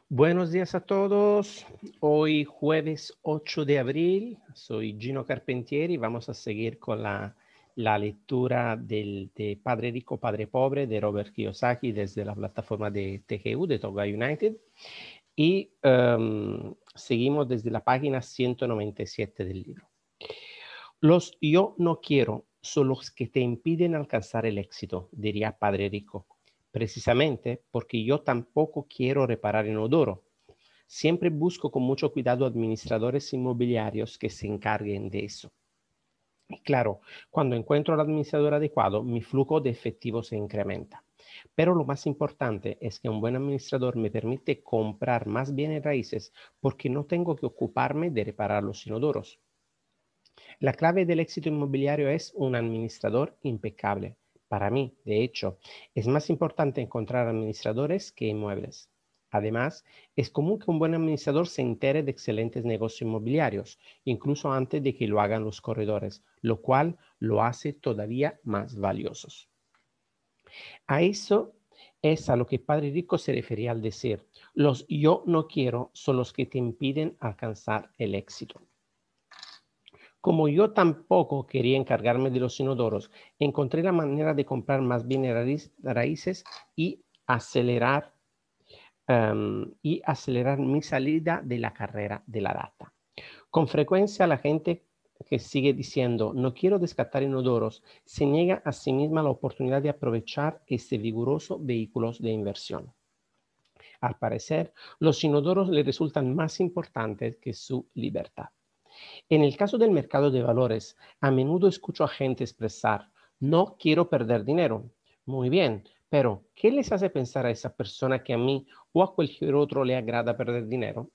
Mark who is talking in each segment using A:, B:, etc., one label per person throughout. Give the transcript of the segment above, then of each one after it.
A: Buenos días a todos. Hoy jueves 8 de abril, soy Gino Carpentieri. Vamos a seguir con la lectura de Padre Rico, Padre Pobre de Robert Kiyosaki desde la plataforma de TGU, de Toga United. Y seguimos desde la página 197 del libro. Los yo no quiero son los que te impiden alcanzar el éxito, diría Padre Rico. Precisamente porque yo tampoco quiero reparar inodoro. Siempre busco con mucho cuidado administradores inmobiliarios que se encarguen de eso. Y claro, cuando encuentro al administrador adecuado, mi flujo de efectivo se incrementa. Pero lo más importante es que un buen administrador me permite comprar más bienes raíces porque no tengo que ocuparme de reparar los inodoros. La clave del éxito inmobiliario es un administrador impecable. Para mí, de hecho, es más importante encontrar administradores que inmuebles. Además, es común que un buen administrador se entere de excelentes negocios inmobiliarios, incluso antes de que lo hagan los corredores, lo cual lo hace todavía más valiosos. A eso es a lo que Padre Rico se refería al decir, los yo no quiero son los que te impiden alcanzar el éxito. Como yo tampoco quería encargarme de los inodoros, encontré la manera de comprar más bienes raíces y acelerar mi salida de la carrera de la data. Con frecuencia la gente que sigue diciendo no quiero descartar inodoros se niega a sí misma la oportunidad de aprovechar este vigoroso vehículo de inversión. Al parecer, los inodoros le resultan más importantes que su libertad. En el caso del mercado de valores, a menudo escucho a gente expresar, no quiero perder dinero. Muy bien, pero ¿qué les hace pensar a esa persona que a mí o a cualquier otro le agrada perder dinero?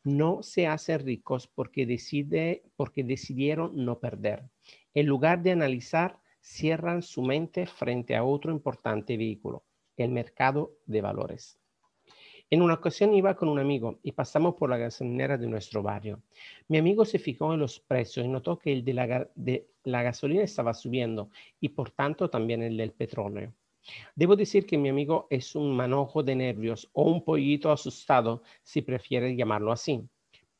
A: No se hacen ricos porque decidieron no perder. En lugar de analizar, cierran su mente frente a otro importante vehículo, el mercado de valores. En una ocasión iba con un amigo y pasamos por la gasolinera de nuestro barrio. Mi amigo se fijó en los precios y notó que el de la gasolina estaba subiendo y por tanto también el del petróleo. Debo decir que mi amigo es un manojo de nervios o un pollito asustado, si prefiere llamarlo así.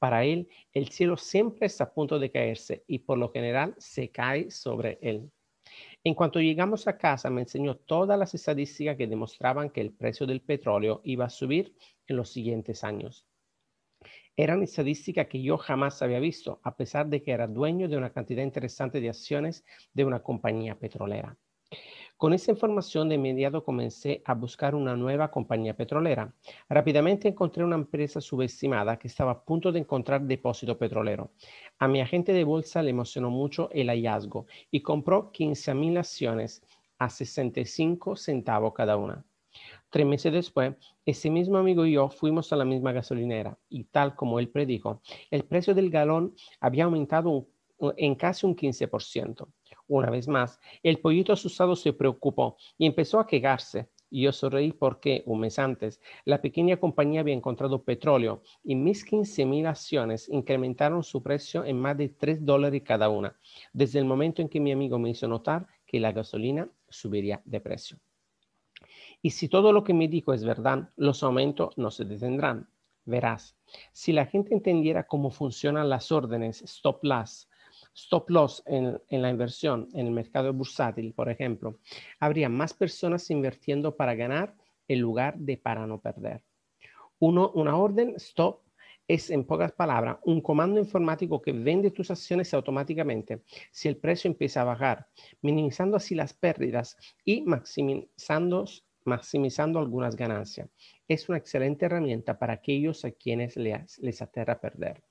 A: Para él, el cielo siempre está a punto de caerse y por lo general se cae sobre él. En cuanto llegamos a casa, me enseñó todas las estadísticas que demostraban que el precio del petróleo iba a subir en los siguientes años. Eran estadísticas que yo jamás había visto, a pesar de que era dueño de una cantidad interesante de acciones de una compañía petrolera. Con esa información de inmediato comencé a buscar una nueva compañía petrolera. Rápidamente encontré una empresa subestimada que estaba a punto de encontrar depósito petrolero. A mi agente de bolsa le emocionó mucho el hallazgo y compró 15,000 acciones a 65 centavos cada una. 3 meses después, ese mismo amigo y yo fuimos a la misma gasolinera y tal como él predijo, el precio del galón había aumentado en casi un 15%. Una vez más, el pollito asustado se preocupó y empezó a quejarse. Y yo sonreí porque, un mes antes, la pequeña compañía había encontrado petróleo y mis 15,000 acciones incrementaron su precio en más de $3 cada una, desde el momento en que mi amigo me hizo notar que la gasolina subiría de precio. Y si todo lo que me dijo es verdad, los aumentos no se detendrán. Verás, si la gente entendiera cómo funcionan las órdenes stop loss en la inversión, en el mercado bursátil, por ejemplo, habría más personas invirtiendo para ganar en lugar de para no perder. Una orden stop es, en pocas palabras, un comando informático que vende tus acciones automáticamente si el precio empieza a bajar, minimizando así las pérdidas y maximizando algunas ganancias. Es una excelente herramienta para aquellos a quienes les aterra perder.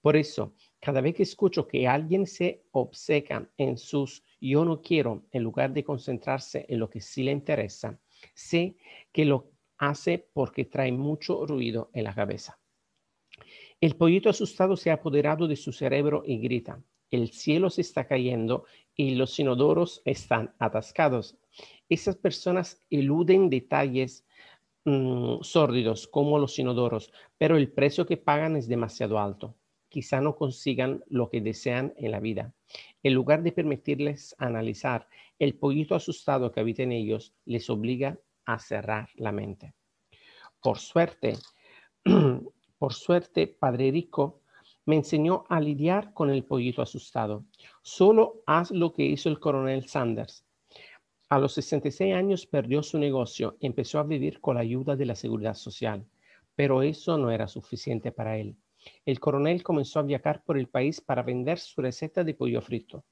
A: Por eso, cada vez que escucho que alguien se obceca en sus yo no quiero, en lugar de concentrarse en lo que sí le interesa, sé que lo hace porque trae mucho ruido en la cabeza. El pollito asustado se ha apoderado de su cerebro y grita, el cielo se está cayendo y los inodoros están atascados. Esas personas eluden detalles sórdidos como los inodoros, pero el precio que pagan es demasiado alto. Quizá no consigan lo que desean en la vida. En lugar de permitirles analizar, el pollito asustado que habita en ellos les obliga a cerrar la mente. Por suerte, Por suerte, Padre Rico me enseñó a lidiar con el pollito asustado. Solo haz lo que hizo el coronel Sanders. A los 66 años perdió su negocio y empezó a vivir con la ayuda de la seguridad social, pero eso no era suficiente para él. El coronel comenzó a viajar por el país para vender su receta de pollo frito.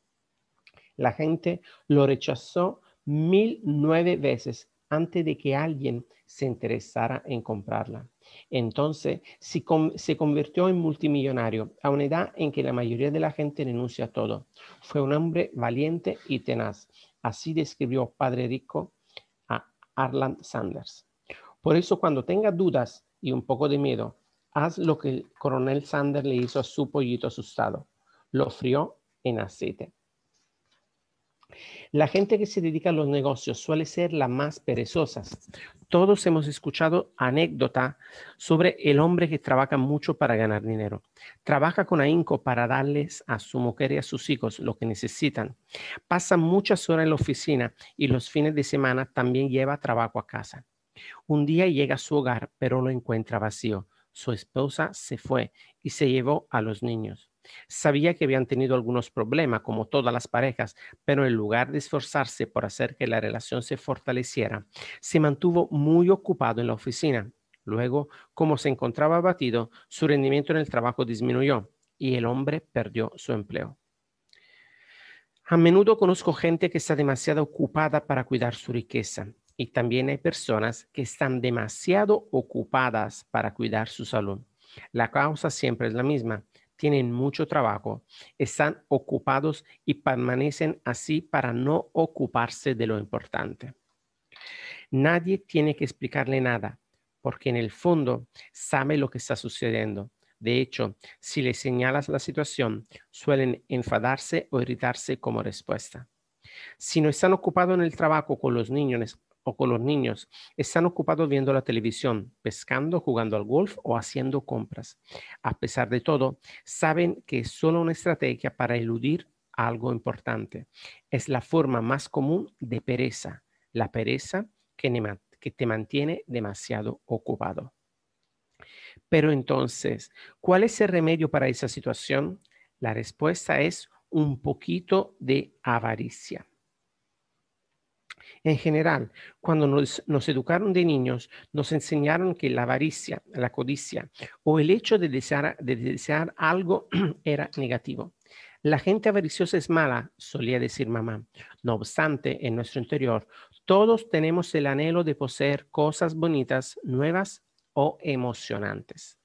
A: La gente lo rechazó 1009 veces antes de que alguien se interesara en comprarla. Entonces se convirtió en multimillonario a una edad en que la mayoría de la gente renuncia a todo. Fue un hombre valiente y tenaz. Así describió Padre Rico a Arland Sanders. Por eso, cuando tengas dudas y un poco de miedo, haz lo que el coronel Sanders le hizo a su pollito asustado. Lo frió en aceite. La gente que se dedica a los negocios suele ser la más perezosa. Todos hemos escuchado anécdotas sobre el hombre que trabaja mucho para ganar dinero. Trabaja con ahínco para darles a su mujer y a sus hijos lo que necesitan. Pasa muchas horas en la oficina y los fines de semana también lleva trabajo a casa. Un día llega a su hogar, pero lo encuentra vacío. Su esposa se fue y se llevó a los niños. Sabía que habían tenido algunos problemas, como todas las parejas, pero en lugar de esforzarse por hacer que la relación se fortaleciera, se mantuvo muy ocupado en la oficina. Luego, como se encontraba abatido, su rendimiento en el trabajo disminuyó y el hombre perdió su empleo. A menudo conozco gente que está demasiado ocupada para cuidar su riqueza y también hay personas que están demasiado ocupadas para cuidar su salud. La causa siempre es la misma. Tienen mucho trabajo, están ocupados y permanecen así para no ocuparse de lo importante. Nadie tiene que explicarle nada, porque en el fondo sabe lo que está sucediendo. De hecho, si le señalas la situación, suelen enfadarse o irritarse como respuesta. Si no están ocupados en el trabajo con los niños o con los niños, están ocupados viendo la televisión, pescando, jugando al golf o haciendo compras. A pesar de todo, saben que es solo una estrategia para eludir algo importante. Es la forma más común de pereza, la pereza que te mantiene demasiado ocupado. Pero entonces, ¿cuál es el remedio para esa situación? La respuesta es un poquito de avaricia. En general, cuando nos educaron de niños, nos enseñaron que la avaricia, la codicia o el hecho de desear algo era negativo. La gente avariciosa es mala, solía decir mamá. No obstante, en nuestro interior, todos tenemos el anhelo de poseer cosas bonitas, nuevas o emocionantes.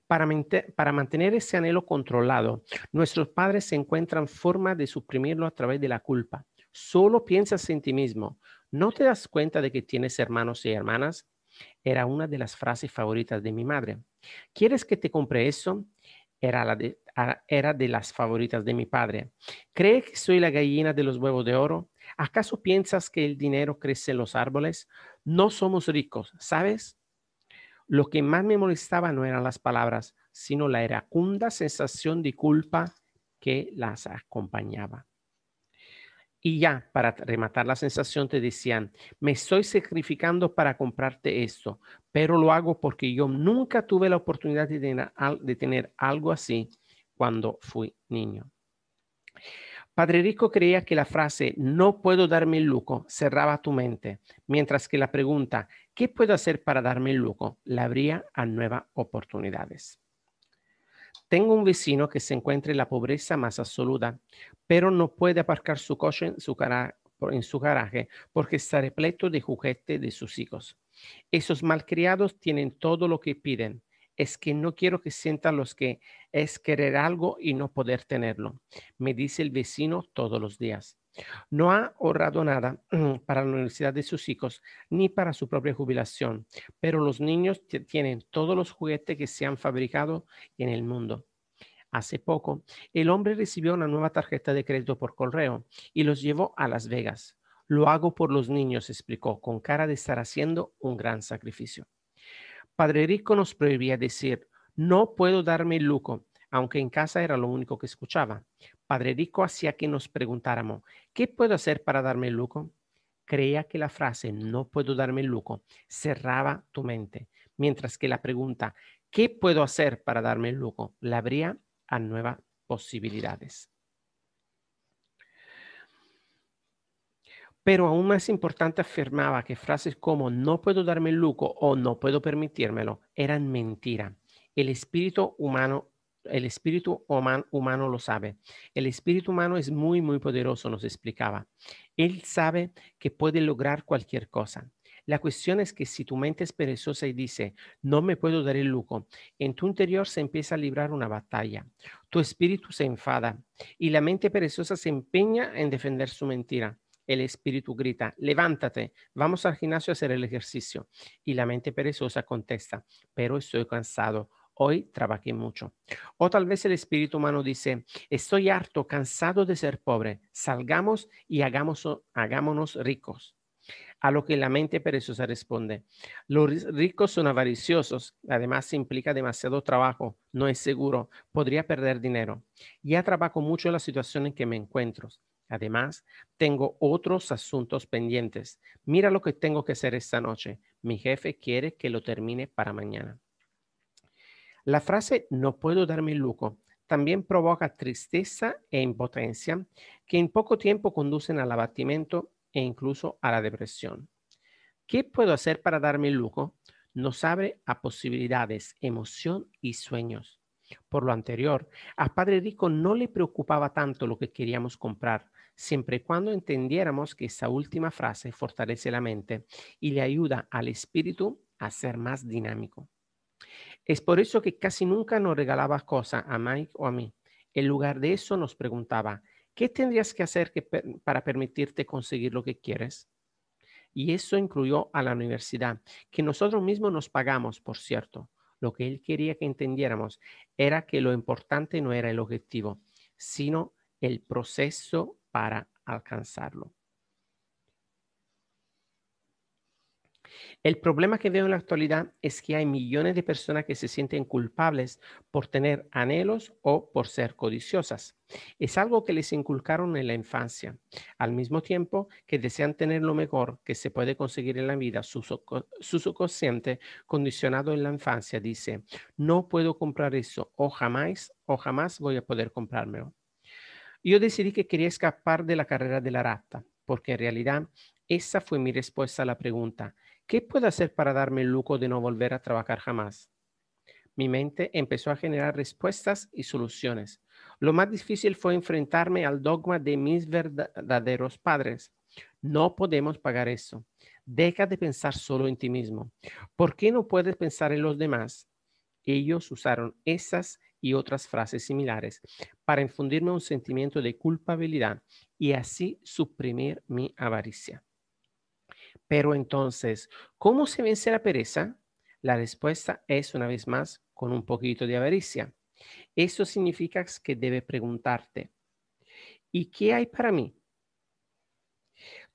A: Para mantener ese anhelo controlado, nuestros padres se encuentran formas de suprimirlo a través de la culpa. Solo piensas en ti mismo. ¿No te das cuenta de que tienes hermanos y hermanas? Era una de las frases favoritas de mi madre. ¿Quieres que te compre eso? Era de las favoritas de mi padre. ¿Cree que soy la gallina de los huevos de oro? ¿Acaso piensas que el dinero crece en los árboles? No somos ricos, ¿sabes? Lo que más me molestaba no eran las palabras, sino la iracunda sensación de culpa que las acompañaba. Y ya, para rematar la sensación, te decían, me estoy sacrificando para comprarte esto, pero lo hago porque yo nunca tuve la oportunidad de tener algo así cuando fui niño. Padre Rico creía que la frase no puedo darme el lujo cerraba tu mente, mientras que la pregunta ¿qué puedo hacer para darme el lujo? La abría a nuevas oportunidades. Tengo un vecino que se encuentra en la pobreza más absoluta, pero no puede aparcar su coche en su garaje porque está repleto de juguetes de sus hijos. Esos malcriados tienen todo lo que piden. Es que no quiero que sientan los que es querer algo y no poder tenerlo, me dice el vecino todos los días. No ha ahorrado nada para la universidad de sus hijos ni para su propia jubilación, pero los niños tienen todos los juguetes que se han fabricado en el mundo. Hace poco, el hombre recibió una nueva tarjeta de crédito por correo y los llevó a Las Vegas. Lo hago por los niños, explicó, con cara de estar haciendo un gran sacrificio. Padre Rico nos prohibía decir, no puedo darme el lujo, aunque en casa era lo único que escuchaba. Padre Rico hacía que nos preguntáramos, ¿qué puedo hacer para darme el lujo? Creía que la frase, no puedo darme el lujo, cerraba tu mente, mientras que la pregunta, ¿Qué puedo hacer para darme el lujo? Le abría a nuevas posibilidades. Pero aún más importante, afirmaba que frases como no puedo darme el lujo o no puedo permitírmelo eran mentira. El espíritu humano, humano lo sabe. El espíritu humano es muy, muy poderoso, nos explicaba. Él sabe que puede lograr cualquier cosa. La cuestión es que si tu mente es perezosa y dice, no me puedo dar el lujo, en tu interior se empieza a librar una batalla. Tu espíritu se enfada y la mente perezosa se empeña en defender su mentira. El espíritu grita, levántate, vamos al gimnasio a hacer el ejercicio. Y la mente perezosa contesta, pero estoy cansado, hoy trabajé mucho. O tal vez el espíritu humano dice, estoy harto, cansado de ser pobre, salgamos y hagámonos ricos. A lo que la mente perezosa responde, los ricos son avariciosos, además implica demasiado trabajo, no es seguro, podría perder dinero. Ya trabajo mucho en la situación en que me encuentro. Además, tengo otros asuntos pendientes. Mira lo que tengo que hacer esta noche. Mi jefe quiere que lo termine para mañana. La frase no puedo darme el lujo también provoca tristeza e impotencia que en poco tiempo conducen al abatimiento e incluso a la depresión. ¿Qué puedo hacer para darme el lujo? Nos abre a posibilidades, emoción y sueños. Por lo anterior, a Padre Rico no le preocupaba tanto lo que queríamos comprar, siempre y cuando entendiéramos que esa última frase fortalece la mente y le ayuda al espíritu a ser más dinámico. Es por eso que casi nunca nos regalaba cosas a Mike o a mí. En lugar de eso nos preguntaba, ¿qué tendrías que hacer para permitirte conseguir lo que quieres? Y eso incluyó a la universidad, que nosotros mismos nos pagamos, por cierto. Lo que él quería que entendiéramos era que lo importante no era el objetivo, sino el proceso para alcanzarlo. El problema que veo en la actualidad es que hay millones de personas que se sienten culpables por tener anhelos o por ser codiciosas. Es algo que les inculcaron en la infancia, al mismo tiempo que desean tener lo mejor que se puede conseguir en la vida. Su subconsciente, condicionado en la infancia, dice, no puedo comprar eso o jamás voy a poder comprármelo. Yo decidí que quería escapar de la carrera de la rata, porque en realidad esa fue mi respuesta a la pregunta, ¿qué puedo hacer para darme el lujo de no volver a trabajar jamás? Mi mente empezó a generar respuestas y soluciones. Lo más difícil fue enfrentarme al dogma de mis verdaderos padres. No podemos pagar eso. Deja de pensar solo en ti mismo. ¿Por qué no puedes pensar en los demás? Ellos usaron esas y otras frases similares para infundirme un sentimiento de culpabilidad y así suprimir mi avaricia. Pero entonces, ¿cómo se vence la pereza? La respuesta es una vez más con un poquito de avaricia. Eso significa que debe preguntarte, ¿y qué hay para mí?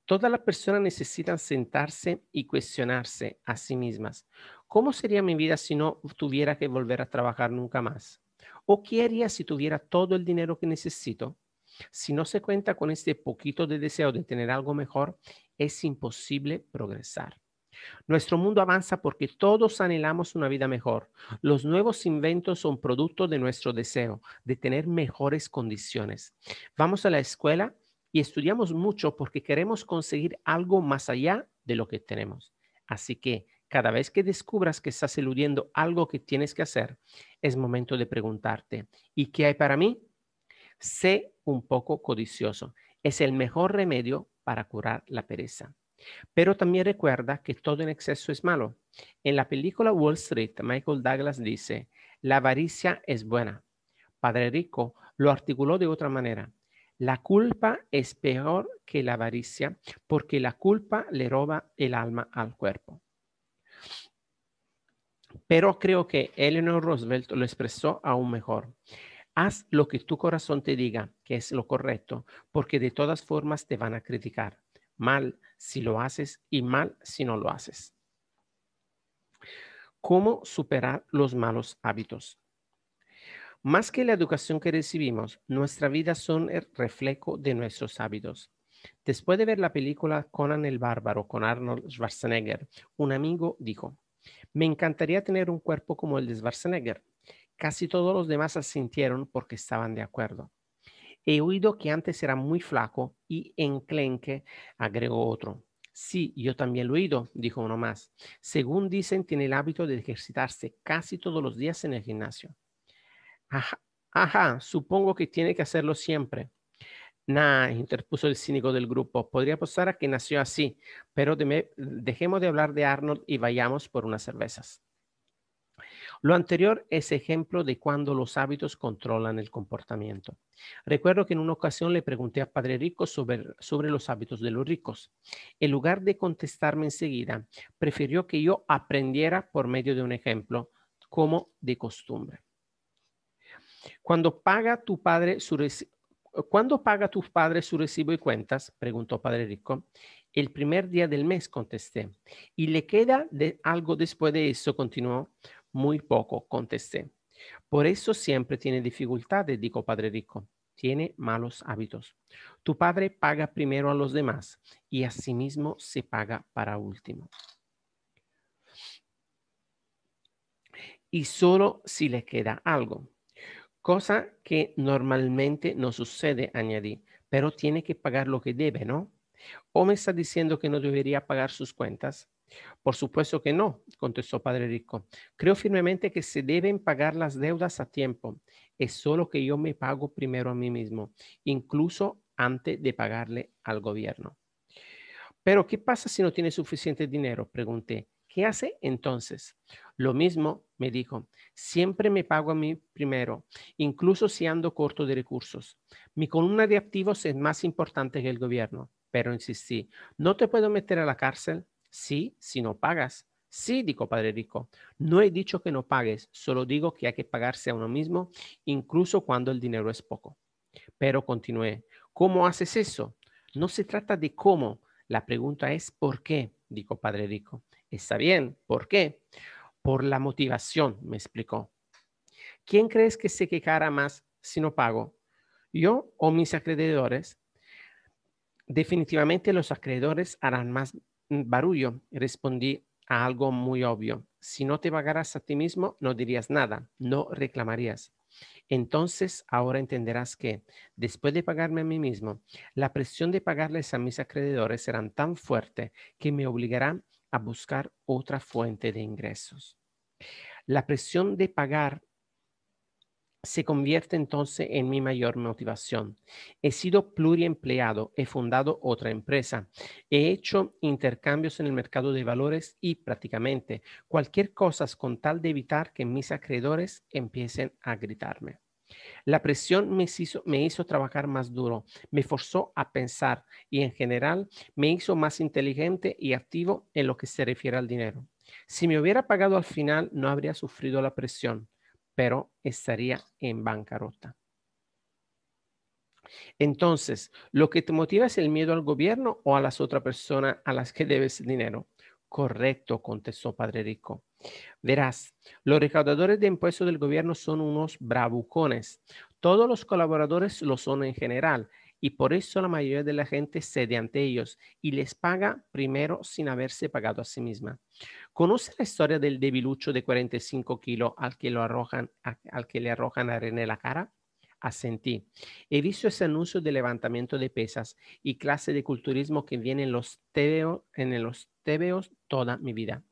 A: Todas las personas necesitan sentarse y cuestionarse a sí mismas. ¿Cómo sería mi vida si no tuviera que volver a trabajar nunca más? ¿O qué haría si tuviera todo el dinero que necesito? Si no se cuenta con este poquito de deseo de tener algo mejor, es imposible progresar. Nuestro mundo avanza porque todos anhelamos una vida mejor. Los nuevos inventos son producto de nuestro deseo de tener mejores condiciones. Vamos a la escuela y estudiamos mucho porque queremos conseguir algo más allá de lo que tenemos. Así que cada vez que descubras que estás eludiendo algo que tienes que hacer, es momento de preguntarte, ¿y qué hay para mí? Sé un poco codicioso. Es el mejor remedio para curar la pereza. Pero también recuerda que todo en exceso es malo. En la película Wall Street, Michael Douglas dice, la avaricia es buena. Padre Rico lo articuló de otra manera. La culpa es peor que la avaricia porque la culpa le roba el alma al cuerpo. Pero creo que Eleanor Roosevelt lo expresó aún mejor. Haz lo que tu corazón te diga que es lo correcto, porque de todas formas te van a criticar. Mal si lo haces y mal si no lo haces. ¿Cómo superar los malos hábitos? Más que la educación que recibimos, nuestra vida son el reflejo de nuestros hábitos. Después de ver la película Conan el Bárbaro con Arnold Schwarzenegger, un amigo dijo, Me encantaría tener un cuerpo como el de Schwarzenegger. Casi todos los demás asintieron porque estaban de acuerdo. He oído que antes era muy flaco y enclenque, agregó otro. Sí, yo también lo he oído, dijo uno más. Según dicen, tiene el hábito de ejercitarse casi todos los días en el gimnasio. Ajá, ajá, supongo que tiene que hacerlo siempre. Nah, interpuso el cínico del grupo. Podría apostar a que nació así, pero dejemos de hablar de Arnold y vayamos por unas cervezas. Lo anterior es ejemplo de cuando los hábitos controlan el comportamiento. Recuerdo que en una ocasión le pregunté a Padre Rico sobre los hábitos de los ricos. En lugar de contestarme enseguida, prefirió que yo aprendiera por medio de un ejemplo, como de costumbre. Cuando paga tu padre su ¿Cuándo paga tu padre su recibo y cuentas? Preguntó Padre Rico. El primer día del mes, contesté. ¿Y le queda algo después de eso? Continuó. Muy poco, contesté. Por eso siempre tiene dificultades, dijo Padre Rico. Tiene malos hábitos. Tu padre paga primero a los demás y asimismo se paga para último. Y solo si le queda algo. Cosa que normalmente no sucede, añadí, pero tiene que pagar lo que debe, ¿no? ¿O me está diciendo que no debería pagar sus cuentas? Por supuesto que no, contestó Padre Rico. Creo firmemente que se deben pagar las deudas a tiempo. Es solo que yo me pago primero a mí mismo, incluso antes de pagarle al gobierno. Pero, ¿qué pasa si no tiene suficiente dinero? Pregunté. ¿Qué hace entonces? Lo mismo, me dijo. Siempre me pago a mí primero, incluso si ando corto de recursos. Mi columna de activos es más importante que el gobierno. Pero insistí. ¿No te puedo meter a la cárcel? Sí, si no pagas. Sí, dijo Padre Rico. No he dicho que no pagues, solo digo que hay que pagarse a uno mismo, incluso cuando el dinero es poco. Pero continué. ¿Cómo haces eso? No se trata de cómo. La pregunta es ¿por qué? Dijo Padre Rico. Está bien, ¿por qué? Por la motivación, me explicó. ¿Quién crees que se quejará más si no pago? ¿Yo o mis acreedores? Definitivamente los acreedores harán más barullo. Respondí a algo muy obvio. Si no te pagaras a ti mismo, no dirías nada, no reclamarías. Entonces, ahora entenderás que, después de pagarme a mí mismo, la presión de pagarles a mis acreedores será tan fuerte que me obligará a buscar otra fuente de ingresos. La presión de pagar se convierte entonces en mi mayor motivación. He sido pluriempleado, he fundado otra empresa, he hecho intercambios en el mercado de valores y prácticamente cualquier cosa con tal de evitar que mis acreedores empiecen a gritarme. La presión me hizo trabajar más duro, me forzó a pensar y en general me hizo más inteligente y activo en lo que se refiere al dinero. Si me hubiera pagado al final, no habría sufrido la presión, pero estaría en bancarrota. Entonces, ¿lo que te motiva es el miedo al gobierno o a las otras personas a las que debes dinero? Correcto, contestó Padre Rico. Verás, los recaudadores de impuestos del gobierno son unos bravucones. Todos los colaboradores lo son en general y por eso la mayoría de la gente cede ante ellos y les paga primero sin haberse pagado a sí misma. ¿Conoce la historia del debilucho de 45 kilos al que le arrojan arena en la cara? Asentí. He visto ese anuncio de levantamiento de pesas y clase de culturismo que viene en los TVOs toda mi vida.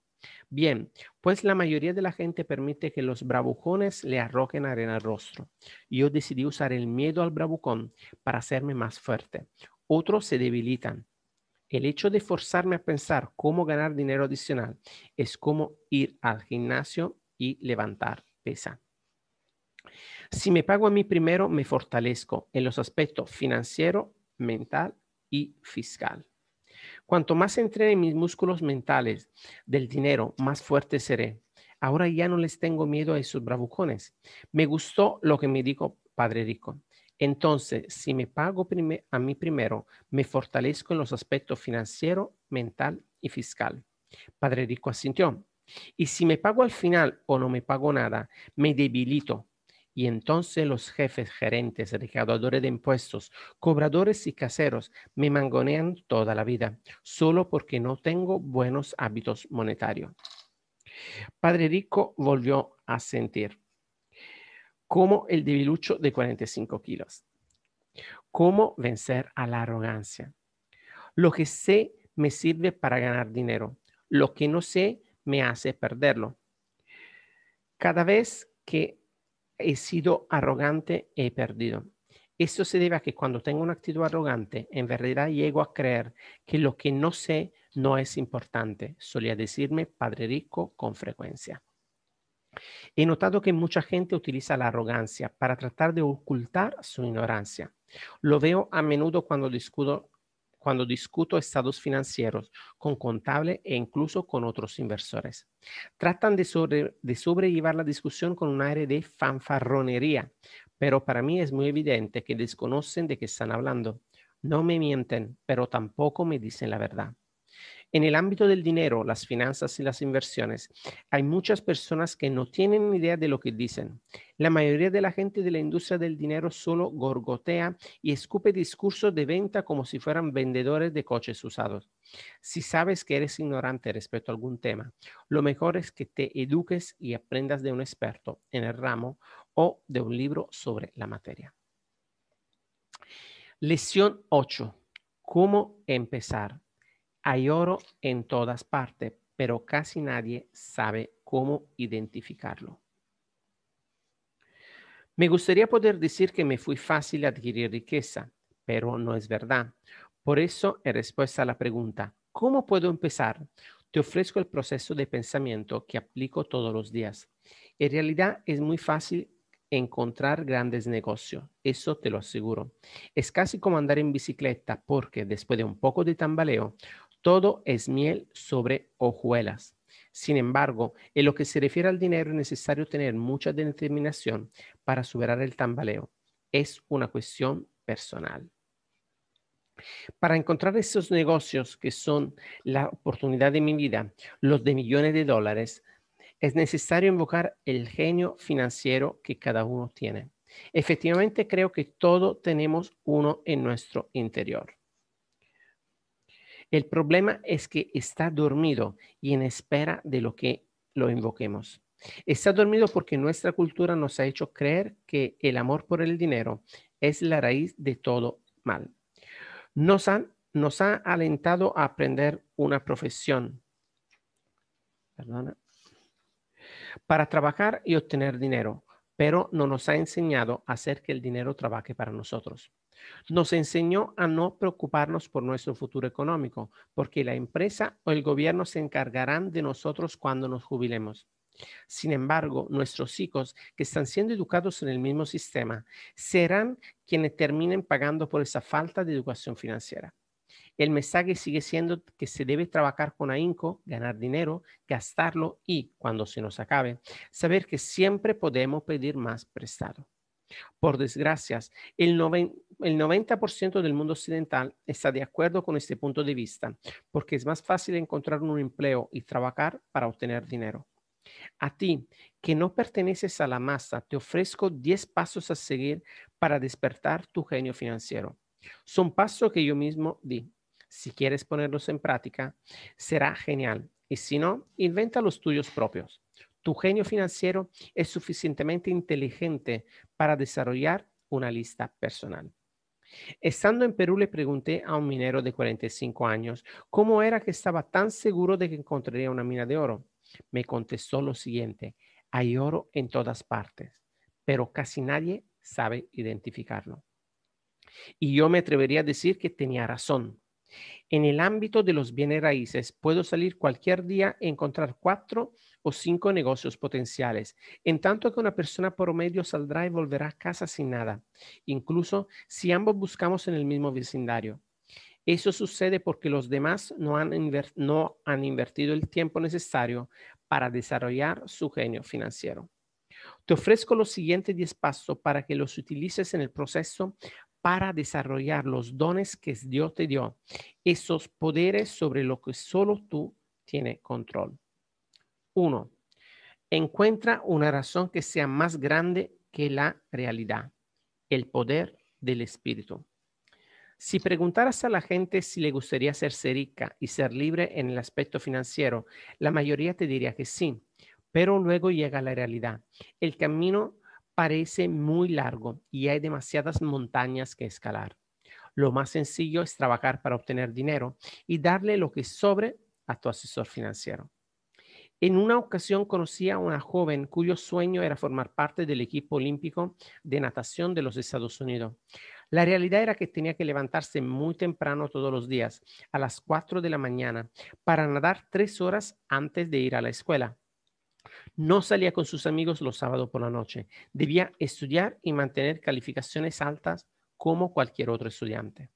A: Bien, pues la mayoría de la gente permite que los bravucones le arrojen arena al rostro. Yo decidí usar el miedo al bravucón para hacerme más fuerte. Otros se debilitan. El hecho de forzarme a pensar cómo ganar dinero adicional es como ir al gimnasio y levantar pesa. Si me pago a mí primero, me fortalezco en los aspectos financiero, mental y fiscal. Cuanto más entrene mis músculos mentales del dinero, más fuerte seré. Ahora ya no les tengo miedo a esos bravucones. Me gustó lo que me dijo Padre Rico. Entonces, si me pago a mí primero, me fortalezco en los aspectos financiero, mental y fiscal. Padre Rico asintió. Y si me pago al final o no me pago nada, me debilito. Y entonces los jefes, gerentes, recaudadores de impuestos, cobradores y caseros me mangonean toda la vida, solo porque no tengo buenos hábitos monetarios. Padre Rico volvió a sentir como el debilucho de 45 kilos. ¿Cómo vencer a la arrogancia? Lo que sé me sirve para ganar dinero. Lo que no sé me hace perderlo. Cada vez que he sido arrogante, he perdido. Esto se debe a que cuando tengo una actitud arrogante, en verdad llego a creer que lo que no sé no es importante, solía decirme Padre Rico con frecuencia. He notado que mucha gente utiliza la arrogancia para tratar de ocultar su ignorancia. Lo veo a menudo cuando discuto estados financieros con contable e incluso con otros inversores. Tratan de sobrellevar la discusión con un aire de fanfarronería, pero para mí es muy evidente que desconocen de qué están hablando. No me mienten, pero tampoco me dicen la verdad. En el ámbito del dinero, las finanzas y las inversiones, hay muchas personas que no tienen ni idea de lo que dicen. La mayoría de la gente de la industria del dinero solo gorgotea y escupe discursos de venta como si fueran vendedores de coches usados. Si sabes que eres ignorante respecto a algún tema, lo mejor es que te eduques y aprendas de un experto en el ramo o de un libro sobre la materia. Lección 8. ¿Cómo empezar? Hay oro en todas partes, pero casi nadie sabe cómo identificarlo. Me gustaría poder decir que me fue fácil adquirir riqueza, pero no es verdad. Por eso, en respuesta a la pregunta, ¿cómo puedo empezar? Te ofrezco el proceso de pensamiento que aplico todos los días. En realidad es muy fácil encontrar grandes negocios, eso te lo aseguro. Es casi como andar en bicicleta porque después de un poco de tambaleo, todo es miel sobre hojuelas. Sin embargo, en lo que se refiere al dinero es necesario tener mucha determinación para superar el tambaleo. Es una cuestión personal. Para encontrar esos negocios que son la oportunidad de mi vida, los de millones de dólares, es necesario invocar el genio financiero que cada uno tiene. Efectivamente, creo que todos tenemos uno en nuestro interior. El problema es que está dormido y en espera de lo que lo invoquemos. Está dormido porque nuestra cultura nos ha hecho creer que el amor por el dinero es la raíz de todo mal. Nos ha alentado a aprender una profesión, perdona, para trabajar y obtener dinero, pero no nos ha enseñado a hacer que el dinero trabaje para nosotros. Nos enseñó a no preocuparnos por nuestro futuro económico, porque la empresa o el gobierno se encargarán de nosotros cuando nos jubilemos. Sin embargo, nuestros hijos, que están siendo educados en el mismo sistema, serán quienes terminen pagando por esa falta de educación financiera. El mensaje sigue siendo que se debe trabajar con ahínco, ganar dinero, gastarlo y, cuando se nos acabe, saber que siempre podemos pedir más prestado. Por desgracia, el 90% del mundo occidental está de acuerdo con este punto de vista, porque es más fácil encontrar un empleo y trabajar para obtener dinero. A ti, que no perteneces a la masa, te ofrezco 10 pasos a seguir para despertar tu genio financiero. Son pasos que yo mismo di. Si quieres ponerlos en práctica, será genial. Y si no, inventa los tuyos propios. Tu genio financiero es suficientemente inteligente para desarrollar una lista personal. Estando en Perú le pregunté a un minero de 45 años cómo era que estaba tan seguro de que encontraría una mina de oro. Me contestó lo siguiente: hay oro en todas partes, pero casi nadie sabe identificarlo. Y yo me atrevería a decir que tenía razón. En el ámbito de los bienes raíces, puedo salir cualquier día e encontrar 4 o 5 negocios potenciales, en tanto que una persona promedio saldrá y volverá a casa sin nada, incluso si ambos buscamos en el mismo vecindario. Eso sucede porque los demás no han invertido el tiempo necesario para desarrollar su genio financiero. Te ofrezco los siguientes 10 pasos para que los utilices en el proceso para desarrollar los dones que Dios te dio, esos poderes sobre lo que solo tú tienes control. 1. Encuentra una razón que sea más grande que la realidad, el poder del espíritu. Si preguntaras a la gente si le gustaría hacerse rica y ser libre en el aspecto financiero, la mayoría te diría que sí, Pero luego llega la realidad. El camino parece muy largo y hay demasiadas montañas que escalar. Lo más sencillo es trabajar para obtener dinero y darle lo que sobre a tu asesor financiero. En una ocasión conocí a una joven cuyo sueño era formar parte del equipo olímpico de natación de los Estados Unidos. La realidad era que tenía que levantarse muy temprano todos los días, a las 4 de la mañana, para nadar 3 horas antes de ir a la escuela. No salía con sus amigos los sábados por la noche. Debía estudiar y mantener calificaciones altas como cualquier otro estudiante.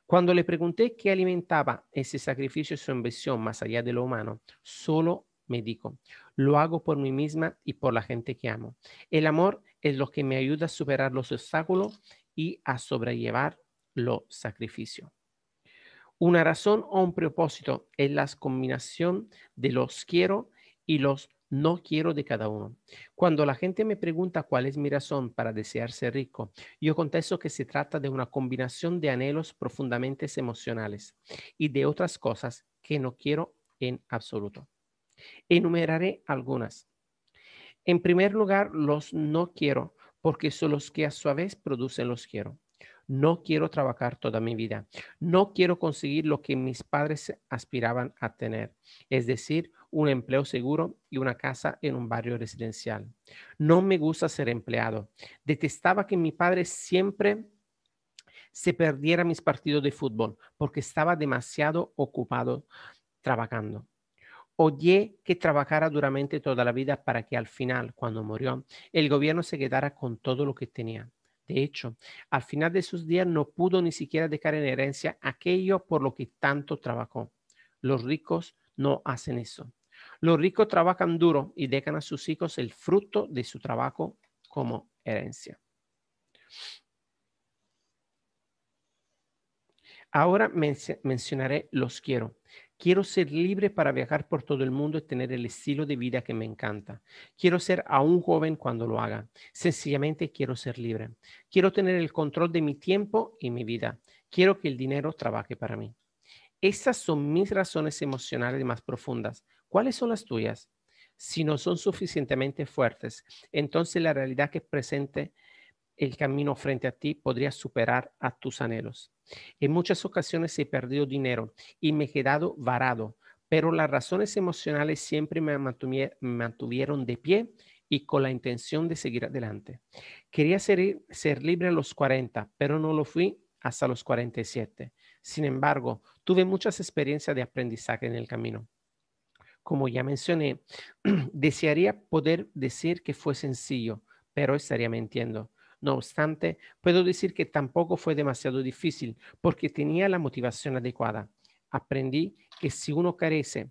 A: Cuando le pregunté qué alimentaba ese sacrificio y su ambición más allá de lo humano, solo me dijo: lo hago por mí misma y por la gente que amo. El amor es lo que me ayuda a superar los obstáculos y a sobrellevar los sacrificios. Una razón o un propósito es la combinación de los quiero y los no quiero de cada uno. Cuando la gente me pregunta cuál es mi razón para desear ser rico, yo contesto que se trata de una combinación de anhelos profundamente emocionales y de otras cosas que no quiero en absoluto. Enumeraré algunas. En primer lugar, los no quiero, porque son los que a su vez producen los quiero. No quiero trabajar toda mi vida. No quiero conseguir lo que mis padres aspiraban a tener, es decir, un empleo seguro y una casa en un barrio residencial. No me gusta ser empleado. Detestaba que mi padre siempre se perdiera mis partidos de fútbol porque estaba demasiado ocupado trabajando. Odié que trabajara duramente toda la vida para que al final, cuando murió, el gobierno se quedara con todo lo que tenía. De hecho, al final de sus días no pudo ni siquiera dejar en herencia aquello por lo que tanto trabajó. Los ricos no hacen eso. Los ricos trabajan duro y dejan a sus hijos el fruto de su trabajo como herencia. Ahora mencionaré los quiero. Quiero ser libre para viajar por todo el mundo y tener el estilo de vida que me encanta. Quiero ser aún joven cuando lo haga. Sencillamente quiero ser libre. Quiero tener el control de mi tiempo y mi vida. Quiero que el dinero trabaje para mí. Esas son mis razones emocionales más profundas. ¿Cuáles son las tuyas? Si no son suficientemente fuertes, entonces la realidad que presente el camino frente a ti podría superar a tus anhelos. En muchas ocasiones he perdido dinero y me he quedado varado, pero las razones emocionales siempre me mantuvieron de pie y con la intención de seguir adelante. Quería ser libre a los 40, pero no lo fui hasta los 47. Sin embargo, tuve muchas experiencias de aprendizaje en el camino. Como ya mencioné, desearía poder decir que fue sencillo, pero estaría mintiendo. No obstante, puedo decir que tampoco fue demasiado difícil porque tenía la motivación adecuada. Aprendí que si uno carece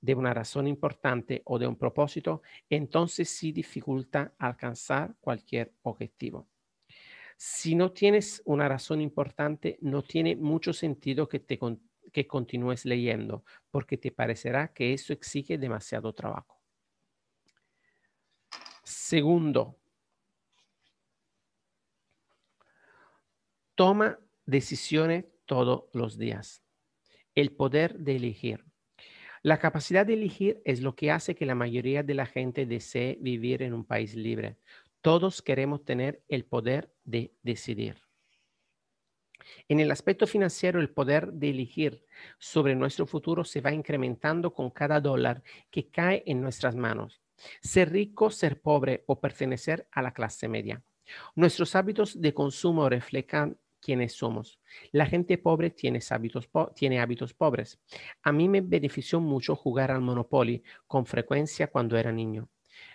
A: de una razón importante o de un propósito, entonces sí dificulta alcanzar cualquier objetivo. Si no tienes una razón importante, no tiene mucho sentido que continúes leyendo, porque te parecerá que eso exige demasiado trabajo. Segundo, toma decisiones todos los días. El poder de elegir. La capacidad de elegir es lo que hace que la mayoría de la gente desee vivir en un país libre. Todos queremos tener el poder de decidir. En el aspecto financiero, el poder de elegir sobre nuestro futuro se va incrementando con cada dólar que cae en nuestras manos. Ser rico, ser pobre o pertenecer a la clase media. Nuestros hábitos de consumo reflejan quiénes somos. La gente pobre tiene hábitos pobres. A mí me benefició mucho jugar al Monopoly con frecuencia cuando era niño.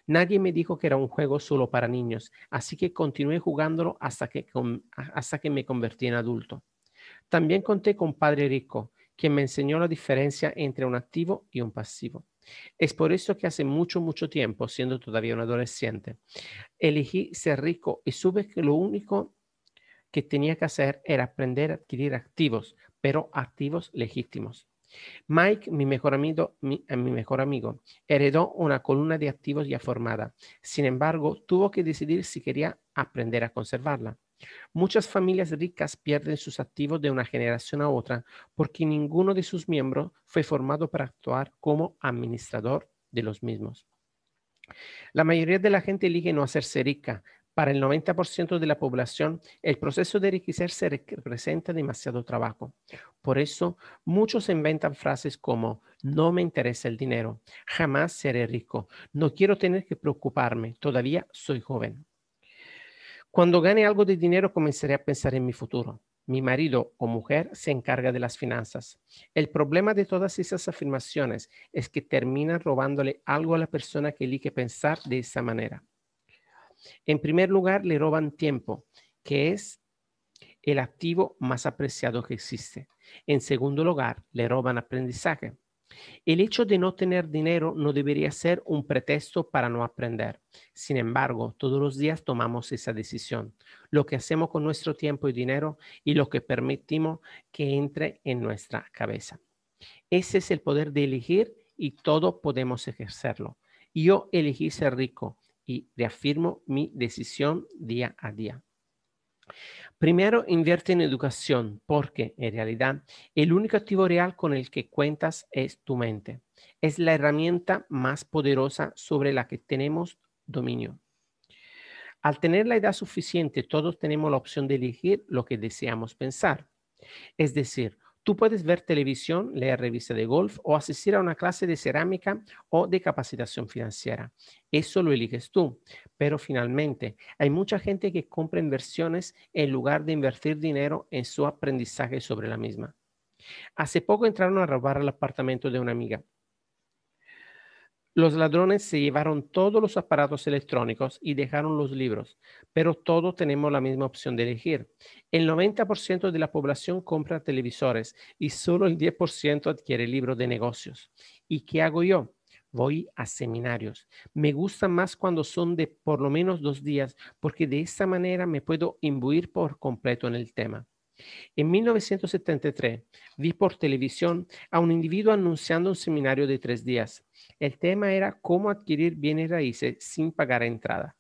A: Nadie me dijo que era un juego solo para niños, así que continué jugándolo hasta que me convertí en adulto. También conté con un padre rico, quien me enseñó la diferencia entre un activo y un pasivo. Es por eso que hace mucho, mucho tiempo, siendo todavía un adolescente, elegí ser rico y supe que lo único que tenía que hacer era aprender a adquirir activos, pero activos legítimos. Mike, mi mejor amigo, heredó una columna de activos ya formada. Sin embargo, tuvo que decidir si quería aprender a conservarla. Muchas familias ricas pierden sus activos de una generación a otra porque ninguno de sus miembros fue formado para actuar como administrador de los mismos. La mayoría de la gente elige no hacerse rica. Para el 90% de la población, el proceso de enriquecerse representa demasiado trabajo. Por eso, muchos inventan frases como, no me interesa el dinero, jamás seré rico, no quiero tener que preocuparme, todavía soy joven. Cuando gane algo de dinero, comenzaré a pensar en mi futuro. Mi marido o mujer se encarga de las finanzas. El problema de todas esas afirmaciones es que terminan robándole algo a la persona que elige pensar de esa manera. En primer lugar, le roban tiempo, que es el activo más apreciado que existe. En segundo lugar, le roban aprendizaje. El hecho de no tener dinero no debería ser un pretexto para no aprender. Sin embargo, todos los días tomamos esa decisión, lo que hacemos con nuestro tiempo y dinero y lo que permitimos que entre en nuestra cabeza. Ese es el poder de elegir y todos podemos ejercerlo. Yo elegí ser rico y reafirmo mi decisión día a día. Primero, invierte en educación, porque en realidad el único activo real con el que cuentas es tu mente. Es la herramienta más poderosa sobre la que tenemos dominio. Al tener la edad suficiente, todos tenemos la opción de elegir lo que deseamos pensar. Es decir, tú puedes ver televisión, leer revistas de golf o asistir a una clase de cerámica o de capacitación financiera. Eso lo eliges tú. Pero finalmente, hay mucha gente que compra inversiones en lugar de invertir dinero en su aprendizaje sobre la misma. Hace poco entraron a robar al apartamento de una amiga. Los ladrones se llevaron todos los aparatos electrónicos y dejaron los libros, pero todos tenemos la misma opción de elegir. El 90% de la población compra televisores y solo el 10% adquiere libros de negocios. ¿Y qué hago yo? Voy a seminarios. Me gustan más cuando son de por lo menos 2 días, porque de esta manera me puedo imbuir por completo en el tema. En 1973 vi por televisión a un individuo anunciando un seminario de 3 días. El tema era cómo adquirir bienes raíces sin pagar entrada.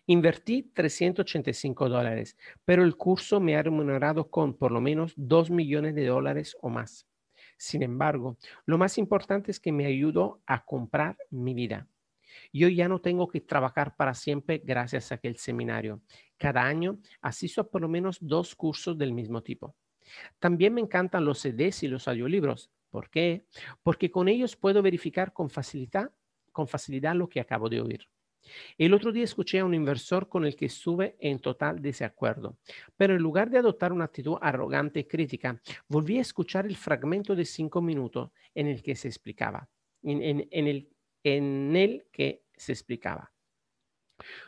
A: Invertí $385, pero el curso me ha remunerado con por lo menos $2 millones o más. Sin embargo, lo más importante es que me ayudó a comprar mi vida. Yo ya no tengo que trabajar para siempre gracias a aquel seminario. Cada año asisto a por lo menos 2 cursos del mismo tipo. También me encantan los CDs y los audiolibros. ¿Por qué? Porque con ellos puedo verificar con facilidad lo que acabo de oír. El otro día escuché a un inversor con el que estuve en total desacuerdo, pero en lugar de adoptar una actitud arrogante y crítica, volví a escuchar el fragmento de 5 minutos en el que se explicaba, en el que se explicaba.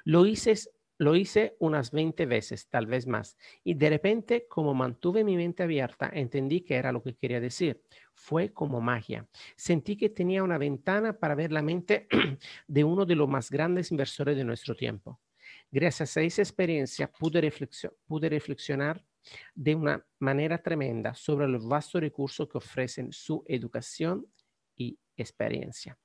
A: Lo hice, lo hice unas 20 veces, tal vez más, y de repente, como mantuve mi mente abierta, entendí que era lo que quería decir. Fue como magia. Sentí que tenía una ventana para ver la mente de uno de los más grandes inversores de nuestro tiempo. Gracias a esa experiencia pude reflexionar de una manera tremenda sobre los vastos recursos que ofrecen su educación y experiencia.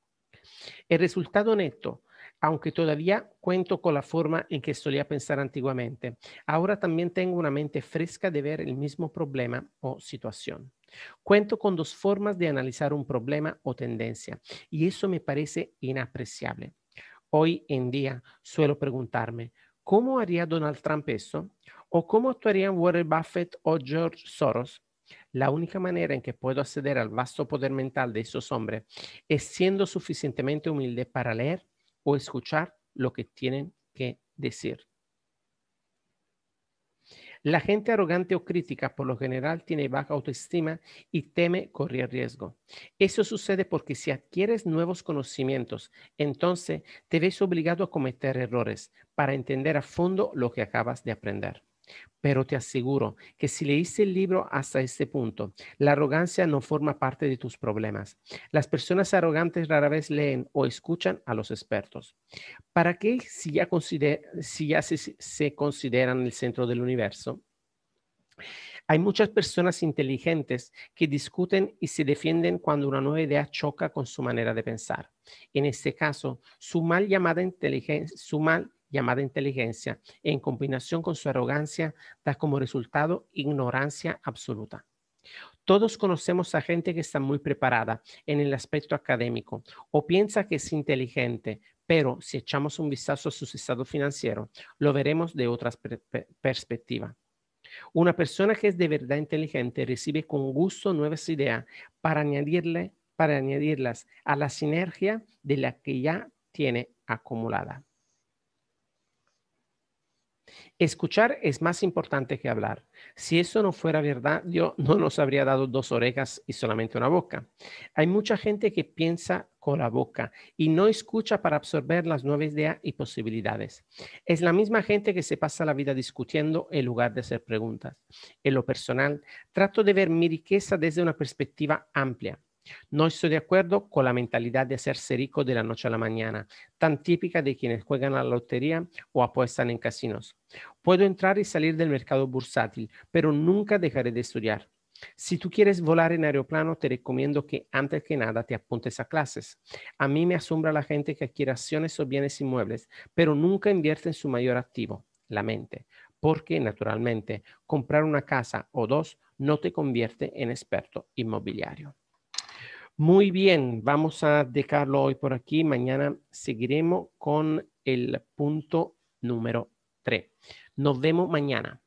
A: El resultado neto, aunque todavía cuento con la forma en que solía pensar antiguamente, ahora también tengo una mente fresca de ver el mismo problema o situación. Cuento con 2 formas de analizar un problema o tendencia y eso me parece inapreciable. Hoy en día suelo preguntarme, ¿cómo haría Donald Trump eso? ¿O cómo actuarían Warren Buffett o George Soros? La única manera en que puedo acceder al vasto poder mental de esos hombres es siendo suficientemente humilde para leer o escuchar lo que tienen que decir. La gente arrogante o crítica por lo general tiene baja autoestima y teme correr riesgo. Eso sucede porque si adquieres nuevos conocimientos, entonces te ves obligado a cometer errores para entender a fondo lo que acabas de aprender. Pero te aseguro que si leíste el libro hasta este punto, la arrogancia no forma parte de tus problemas. Las personas arrogantes rara vez leen o escuchan a los expertos. ¿Para qué si ya se consideran el centro del universo? Hay muchas personas inteligentes que discuten y se defienden cuando una nueva idea choca con su manera de pensar. En este caso, su mal llamada inteligencia, en combinación con su arrogancia, da como resultado ignorancia absoluta. Todos conocemos a gente que está muy preparada en el aspecto académico o piensa que es inteligente, pero si echamos un vistazo a sus estados financieros, lo veremos de otra perspectiva. Una persona que es de verdad inteligente recibe con gusto nuevas ideas para añadirlas a la sinergia de la que ya tiene acumulada. Escuchar es más importante que hablar. Si eso no fuera verdad, Dios no nos habría dado 2 orejas y solamente una boca. Hay mucha gente que piensa con la boca y no escucha para absorber las nuevas ideas y posibilidades. Es la misma gente que se pasa la vida discutiendo en lugar de hacer preguntas. En lo personal, trato de ver mi riqueza desde una perspectiva amplia. No estoy de acuerdo con la mentalidad de hacerse rico de la noche a la mañana, tan típica de quienes juegan a la lotería o apuestan en casinos. Puedo entrar y salir del mercado bursátil, pero nunca dejaré de estudiar. Si tú quieres volar en aeroplano, te recomiendo que antes que nada te apuntes a clases. A mí me asombra la gente que adquiere acciones o bienes inmuebles, pero nunca invierte en su mayor activo, la mente, porque naturalmente comprar una casa o 2 no te convierte en experto inmobiliario. Muy bien, vamos a dejarlo hoy por aquí. Mañana seguiremos con el punto número 3. Nos vemos mañana.